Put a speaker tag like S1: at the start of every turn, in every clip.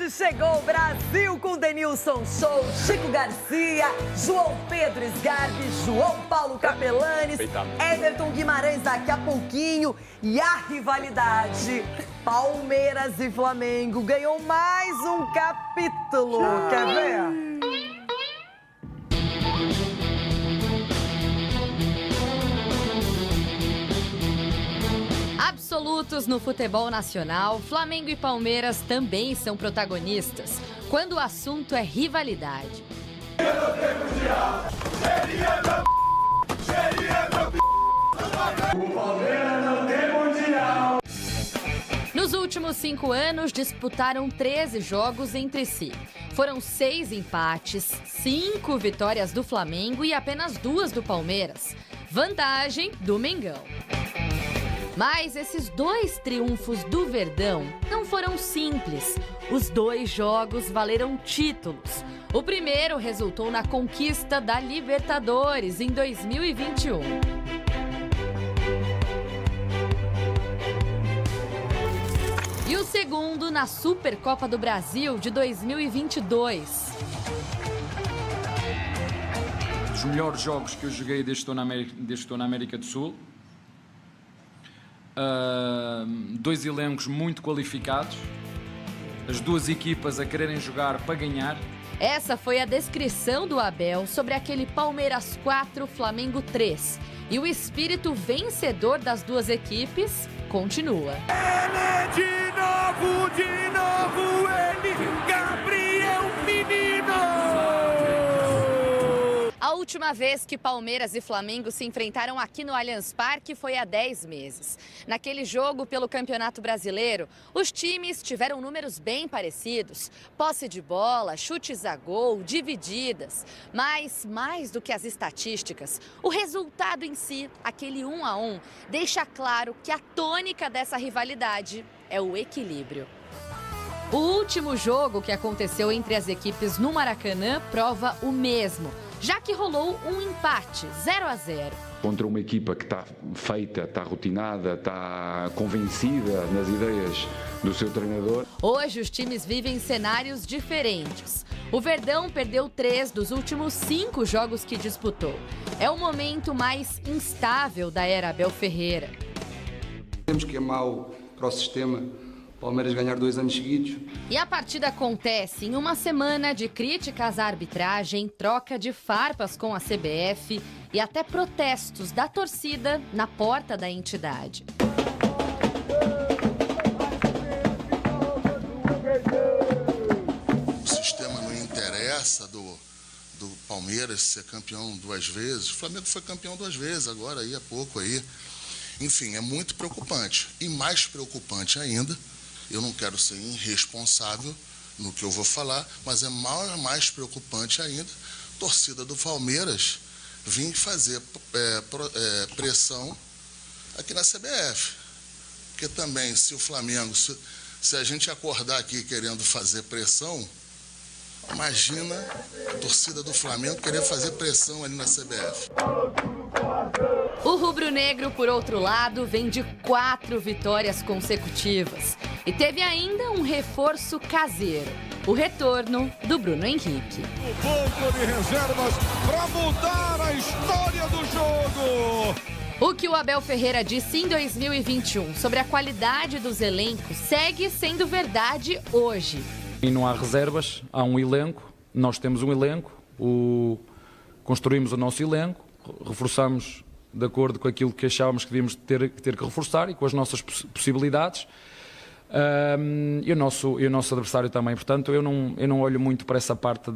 S1: Hoje chegou o Brasil com Denilson Show, Chico Garcia, João Pedro Sgarbi, João Paulo Capelanes, Everton Guimarães daqui a pouquinho. E a rivalidade Palmeiras e Flamengo ganhou mais um capítulo. Quer ver?
S2: Absolutos no futebol nacional, Flamengo e Palmeiras também são protagonistas, quando o assunto é rivalidade.
S3: O Palmeiras não tem mundial.
S2: Nos últimos 5 anos, disputaram 13 jogos entre si. Foram 6 empates, 5 vitórias do Flamengo e apenas 2 do Palmeiras. Vantagem do Mengão. Mas esses 2 triunfos do Verdão não foram simples. Os 2 jogos valeram títulos. O primeiro resultou na conquista da Libertadores em 2021. E o segundo na Supercopa do Brasil de 2022.
S4: Os melhores jogos que eu joguei desde que estou na América do Sul. 2 elencos muito qualificados, as 2 equipas a quererem jogar para ganhar.
S2: Essa foi a descrição do Abel sobre aquele Palmeiras 4, Flamengo 3. E o espírito vencedor das 2 equipes continua.
S3: Ele de novo ele, Gabriel Menino!
S2: A última vez que Palmeiras e Flamengo se enfrentaram aqui no Allianz Parque foi há 10 meses. Naquele jogo pelo Campeonato Brasileiro, os times tiveram números bem parecidos. Posse de bola, chutes a gol, divididas. Mas, mais do que as estatísticas, o resultado em si, aquele 1-1, deixa claro que a tônica dessa rivalidade é o equilíbrio. O último jogo que aconteceu entre as equipes no Maracanã prova o mesmo, já que rolou um empate, 0-0.
S5: Contra uma equipa que está feita, está rotinada, está convencida nas ideias do seu treinador.
S2: Hoje os times vivem cenários diferentes. O Verdão perdeu 3 dos últimos 5 jogos que disputou. É o momento mais instável da era Abel Ferreira.
S6: Temos que é mau para o sistema Palmeiras ganhar 2 anos seguidos.
S2: E a partida acontece em uma semana de críticas à arbitragem, troca de farpas com a CBF e até protestos da torcida na porta da entidade.
S7: O sistema não interessa do Palmeiras ser campeão 2 vezes. O Flamengo foi campeão 2 vezes agora, aí há pouco aí. Enfim, é muito preocupante. E mais preocupante ainda, eu não quero ser irresponsável no que eu vou falar, mas é mais preocupante ainda, a torcida do Palmeiras vir fazer pressão aqui na CBF. Porque também, se o Flamengo, se a gente acordar aqui querendo fazer pressão, imagina a torcida do Flamengo querer fazer pressão ali na CBF.
S2: O rubro-negro, por outro lado, vem de 4 vitórias consecutivas. E teve ainda um reforço caseiro, o retorno do Bruno Henrique.
S3: O banco de reservas para mudar a história do jogo.
S2: O que o Abel Ferreira disse em 2021 sobre a qualidade dos elencos segue sendo verdade hoje.
S4: E não há reservas, há um elenco, nós temos um elenco, construímos o nosso elenco, reforçamos de acordo com aquilo que achávamos que devíamos ter que reforçar e com as nossas possibilidades. E o nosso adversário também, portanto eu não olho muito para essa parte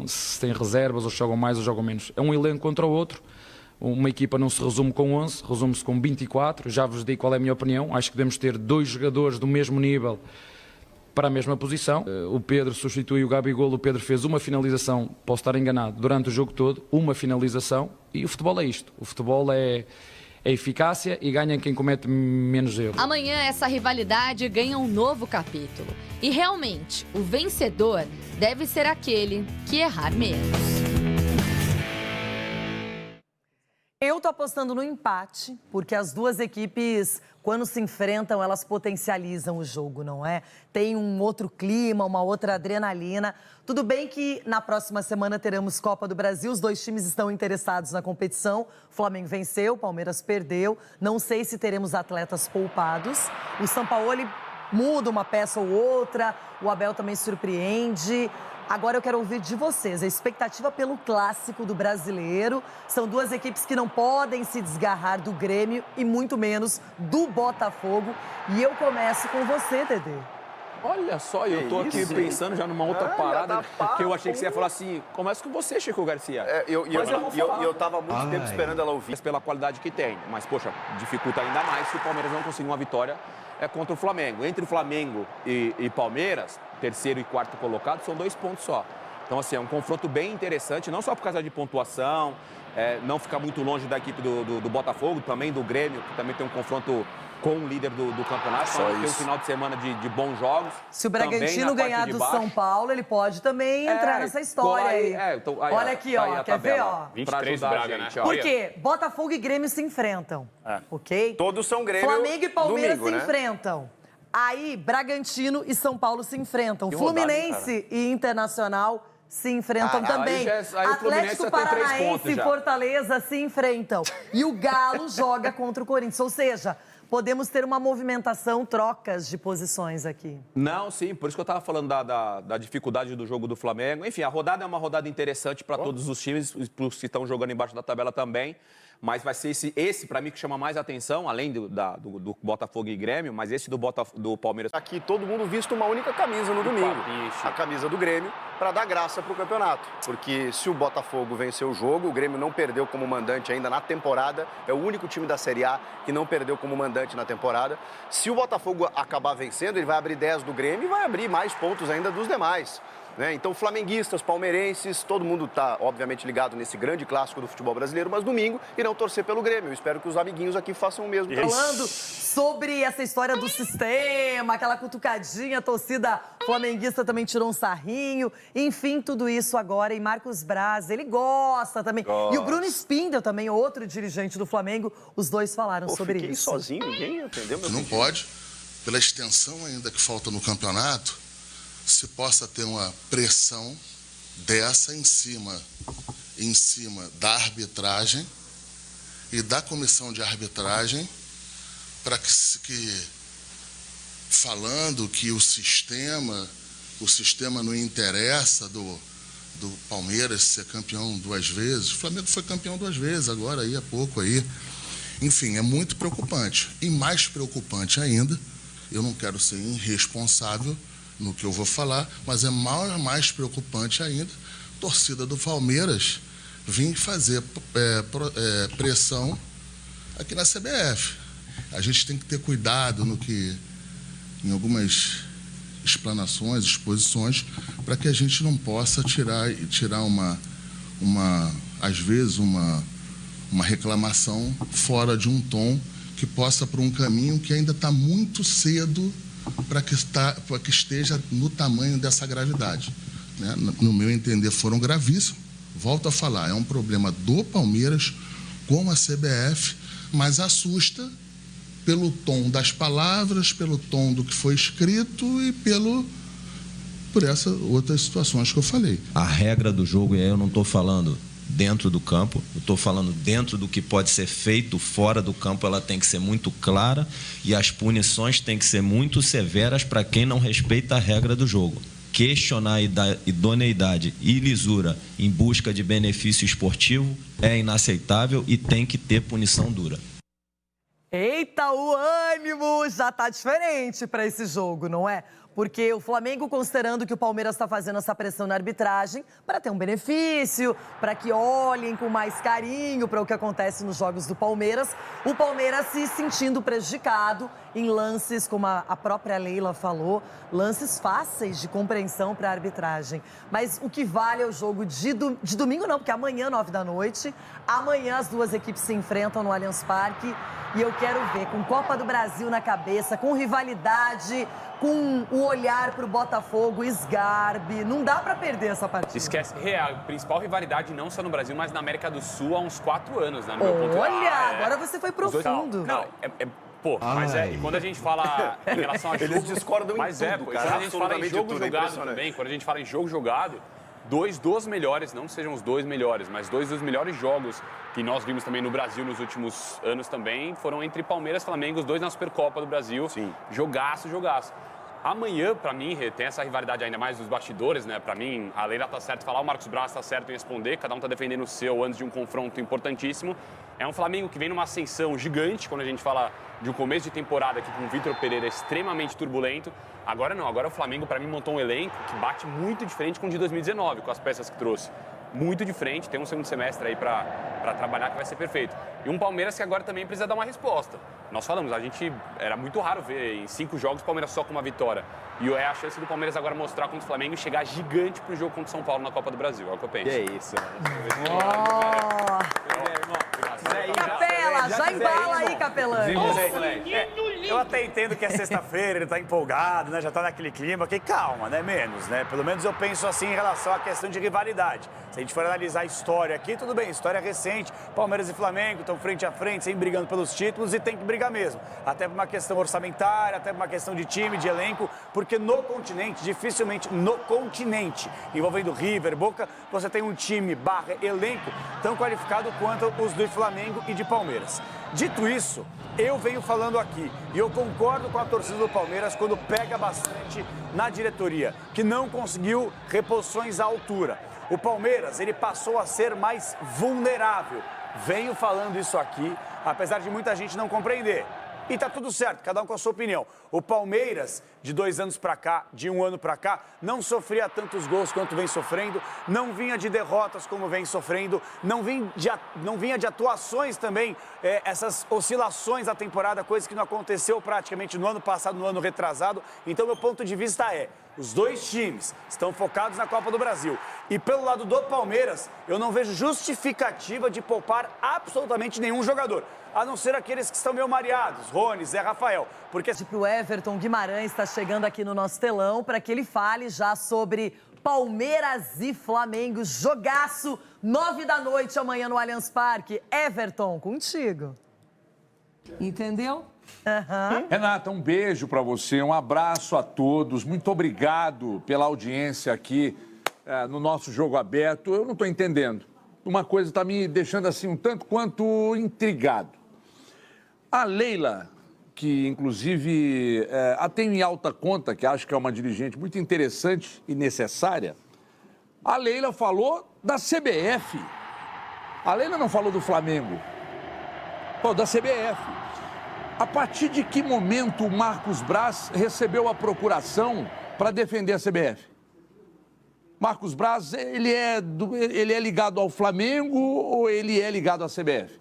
S4: se tem reservas ou jogam mais ou jogam menos. É um elenco contra o outro, uma equipa não se resume com 11, resume-se com 24, já vos digo qual é a minha opinião, acho que devemos ter 2 jogadores do mesmo nível para a mesma posição. O Pedro substituiu o Gabigol, o Pedro fez uma finalização, posso estar enganado, durante o jogo todo, uma finalização, e o futebol é isto, o futebol é eficácia e ganha quem comete menos erros.
S2: Amanhã essa rivalidade ganha um novo capítulo. E realmente, o vencedor deve ser aquele que errar menos.
S1: Eu tô apostando no empate, porque as duas equipes, quando se enfrentam, elas potencializam o jogo, não é? Tem um outro clima, uma outra adrenalina. Tudo bem que na próxima semana teremos Copa do Brasil, os dois times estão interessados na competição. O Flamengo venceu, o Palmeiras perdeu. Não sei se teremos atletas poupados. O Sampaoli muda uma peça ou outra, o Abel também surpreende. Agora eu quero ouvir de vocês a expectativa pelo clássico do Brasileiro. São duas equipes que não podem se desgarrar do Grêmio e muito menos do Botafogo. E eu começo com você, Dedê.
S8: Olha só, eu tô aqui pensando já numa outra parada, que eu achei que você ia falar assim, começa com você, Chico Garcia.
S9: Eu tava muito tempo esperando ela ouvir.
S8: Pela qualidade que tem, mas, poxa, dificulta ainda mais se o Palmeiras não conseguir uma vitória contra o Flamengo. Entre Flamengo e Palmeiras, terceiro e quarto colocado, são 2 pontos só. Então, assim, é um confronto bem interessante, não só por causa de pontuação, não ficar muito longe da equipe do Botafogo, também do Grêmio, que também tem um confronto com o líder do campeonato. Então, tem um final de semana de bons jogos.
S1: Se o Bragantino ganhar do São Paulo, ele pode também entrar nessa história aí. Olha aqui, ó, quer ver, ó?
S9: 23 Braga, né?
S1: Por quê? Botafogo e Grêmio se enfrentam, ok?
S9: Todos são Grêmio.
S1: Flamengo e Palmeiras
S9: domingo,
S1: se enfrentam. Aí, Bragantino e São Paulo se enfrentam. Fluminense e Internacional se enfrentam também. Atlético Paranaense e Fortaleza se enfrentam. E o Galo joga contra o Corinthians. Ou seja, podemos ter uma movimentação, trocas de posições aqui.
S8: Não, sim, por isso que eu estava falando da dificuldade do jogo do Flamengo. Enfim, a rodada é uma rodada interessante para todos os times, para os que estão jogando embaixo da tabela também. Mas vai ser esse para mim, que chama mais atenção, além do Botafogo e Grêmio, mas esse do Palmeiras.
S9: Aqui todo mundo viste uma única camisa no domingo, a camisa do Grêmio, para dar graça para o campeonato. Porque se o Botafogo venceu o jogo, o Grêmio não perdeu como mandante ainda na temporada, é o único time da Série A que não perdeu como mandante na temporada. Se o Botafogo acabar vencendo, ele vai abrir 10 do Grêmio e vai abrir mais pontos ainda dos demais. Então, flamenguistas, palmeirenses, todo mundo está, obviamente, ligado nesse grande clássico do futebol brasileiro, mas domingo irão torcer pelo Grêmio. Eu espero que os amiguinhos aqui façam o mesmo.
S1: Falando sobre essa história do sistema, aquela cutucadinha, a torcida flamenguista também tirou um sarrinho. Enfim, tudo isso agora. E Marcos Braz, ele gosta também. E o Bruno Spindel também, outro dirigente do Flamengo, os dois falaram sobre
S9: fiquei
S1: isso.
S9: Sozinho, ninguém entendeu meu
S7: Não pode, pela extensão ainda que falta no campeonato, se possa ter uma pressão dessa em cima da arbitragem e da comissão de arbitragem, para que falando que o sistema não interessa do Palmeiras ser campeão 2 vezes. O Flamengo foi campeão 2 vezes agora, aí há pouco aí. Enfim, é muito preocupante. E mais preocupante ainda, eu não quero ser irresponsável no que eu vou falar, mas é mais preocupante ainda, a torcida do Palmeiras vir fazer pressão aqui na CBF. A gente tem que ter cuidado em algumas explanações, exposições, para que a gente não possa tirar às vezes, uma reclamação fora de um tom que possa para um caminho que ainda está muito cedo para que esteja no tamanho dessa gravidade. Né? No meu entender, foram gravíssimos. Volto a falar, é um problema do Palmeiras com a CBF, mas assusta pelo tom das palavras, pelo tom do que foi escrito e por essas outras situações que eu falei.
S10: A regra do jogo, e aí eu não estou falando dentro do campo, eu estou falando dentro do que pode ser feito fora do campo, ela tem que ser muito clara e as punições têm que ser muito severas para quem não respeita a regra do jogo. Questionar a idoneidade e lisura em busca de benefício esportivo é inaceitável e tem que ter punição dura.
S1: Eita, o ânimo já tá diferente para esse jogo, não é? Porque o Flamengo, considerando que o Palmeiras está fazendo essa pressão na arbitragem para ter um benefício, para que olhem com mais carinho para o que acontece nos jogos do Palmeiras, o Palmeiras se sentindo prejudicado em lances, como a própria Leila falou, lances fáceis de compreensão para a arbitragem. Mas o que vale é o jogo de domingo não, porque amanhã, 21h, amanhã as duas equipes se enfrentam no Allianz Parque e eu quero ver, com Copa do Brasil na cabeça, com rivalidade, com o o olhar pro Botafogo, Sgarbi. Não dá pra perder essa partida.
S11: Esquece, a principal rivalidade não só no Brasil, mas na América do Sul há uns 4 anos, né? No meu ponto de vista.
S1: Olha, agora você foi profundo.
S11: E quando a gente fala em relação a jogo...
S9: Eles discordam em tudo,
S11: quando a gente fala em jogo jogado também, quando a gente fala em jogo jogado, dois dos melhores, não sejam os 2 melhores, mas 2 dos melhores jogos que nós vimos também no Brasil nos últimos anos também, foram entre Palmeiras e Flamengo, os 2 na Supercopa do Brasil.
S9: Sim.
S11: Jogaço. Amanhã, pra mim, tem essa rivalidade ainda mais dos bastidores, né? Pra mim, a Leila tá certo em falar, o Marcos Braz tá certo em responder, cada um tá defendendo o seu antes de um confronto importantíssimo. É um Flamengo que vem numa ascensão gigante, quando a gente fala de um começo de temporada aqui com o Vitor Pereira extremamente turbulento. Agora não, agora o Flamengo, pra mim, montou um elenco que bate muito diferente com o de 2019, com as peças que trouxe. Muito diferente, tem um segundo semestre aí pra trabalhar que vai ser perfeito. E um Palmeiras que agora também precisa dar uma resposta. Nós falamos, era muito raro ver em 5 jogos o Palmeiras só com uma vitória. E é a chance do Palmeiras agora mostrar contra o Flamengo e chegar gigante pro jogo contra o São Paulo na Copa do Brasil, é o que eu penso.
S9: Que é isso,
S1: Capela, já embala aí, Capelani.
S12: Eu até entendo que é sexta-feira, ele tá empolgado, né? Já tá naquele clima, que calma, né? Menos, né? Pelo menos eu penso assim em relação à questão de rivalidade. Se a gente for analisar a história aqui, tudo bem, história recente, Palmeiras e Flamengo estão frente a frente, sempre brigando pelos títulos e tem que brigar mesmo. Até por uma questão orçamentária, até por uma questão de time, de elenco, porque no continente, dificilmente no continente, envolvendo River, Boca, você tem um time elenco tão qualificado quanto os do Flamengo e de Palmeiras. Dito isso, eu venho falando aqui e eu concordo com a torcida do Palmeiras quando pega bastante na diretoria, que não conseguiu reposições à altura. O Palmeiras, ele passou a ser mais vulnerável. Venho falando isso aqui, apesar de muita gente não compreender. E tá tudo certo, cada um com a sua opinião. O Palmeiras, de 2 anos pra cá, de 1 ano pra cá, não sofria tantos gols quanto vem sofrendo, não vinha de derrotas como vem sofrendo, não vinha de atuações também, essas oscilações da temporada, coisa que não aconteceu praticamente no ano passado, no ano retrasado. Então, meu ponto de vista os 2 times estão focados na Copa do Brasil. E pelo lado do Palmeiras, eu não vejo justificativa de poupar absolutamente nenhum jogador, a não ser aqueles que estão meio mareados, Rony, Zé Rafael. Porque
S1: o Everton Guimarães está chegando aqui no nosso telão para que ele fale já sobre Palmeiras e Flamengo. Jogaço, 9 da noite amanhã no Allianz Parque. Everton, contigo. Entendeu?
S3: Renata, um beijo para você, um abraço a todos. Muito obrigado pela audiência aqui no nosso Jogo Aberto. Eu não estou entendendo. Uma coisa está me deixando assim um tanto quanto intrigado. A Leila, que inclusive a tenho em alta conta, que acho que é uma dirigente muito interessante e necessária, a Leila falou da CBF. A Leila não falou do Flamengo, falou da CBF. A partir de que momento o Marcos Braz recebeu a procuração para defender a CBF? Marcos Braz, ele é ligado ao Flamengo ou ele é ligado à CBF?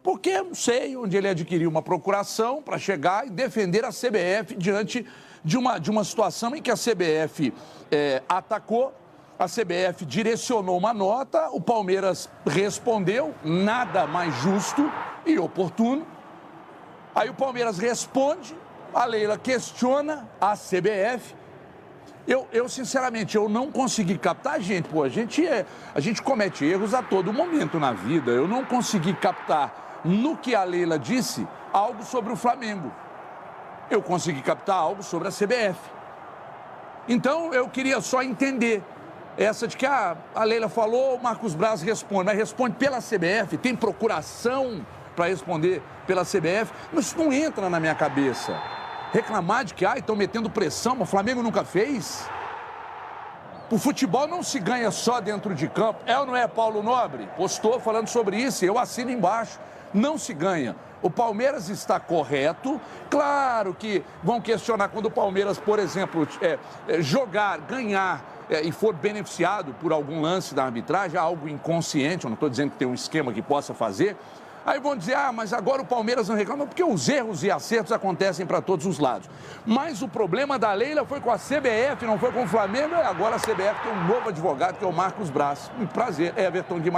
S3: Porque eu não sei onde ele adquiriu uma procuração para chegar e defender a CBF diante de uma situação em que a CBF atacou, a CBF direcionou uma nota, o Palmeiras respondeu, nada mais justo e oportuno. Aí o Palmeiras responde, a Leila questiona a CBF. Eu sinceramente, eu não consegui captar, gente, a gente comete erros a todo momento na vida. Eu não consegui captar no que a Leila disse algo sobre o Flamengo. Eu consegui captar algo sobre a CBF. Então, eu queria só entender essa de que a Leila falou, o Marcos Braz responde, mas responde pela CBF, tem procuração para responder pela CBF, mas isso não entra na minha cabeça. Reclamar de que, estão metendo pressão, o Flamengo nunca fez. O futebol não se ganha só dentro de campo. É ou não é, Paulo Nobre? Postou falando sobre isso, eu assino embaixo. Não se ganha. O Palmeiras está correto. Claro que vão questionar quando o Palmeiras, por exemplo, jogar, ganhar e for beneficiado por algum lance da arbitragem, algo inconsciente, eu não estou dizendo que tem um esquema que possa fazer. Aí vão dizer, mas agora o Palmeiras não reclama, porque os erros e acertos acontecem para todos os lados. Mas o problema da Leila foi com a CBF, não foi com o Flamengo, e agora a CBF tem um novo advogado, que é o Marcos Braz. Um prazer, Everton Guimarães.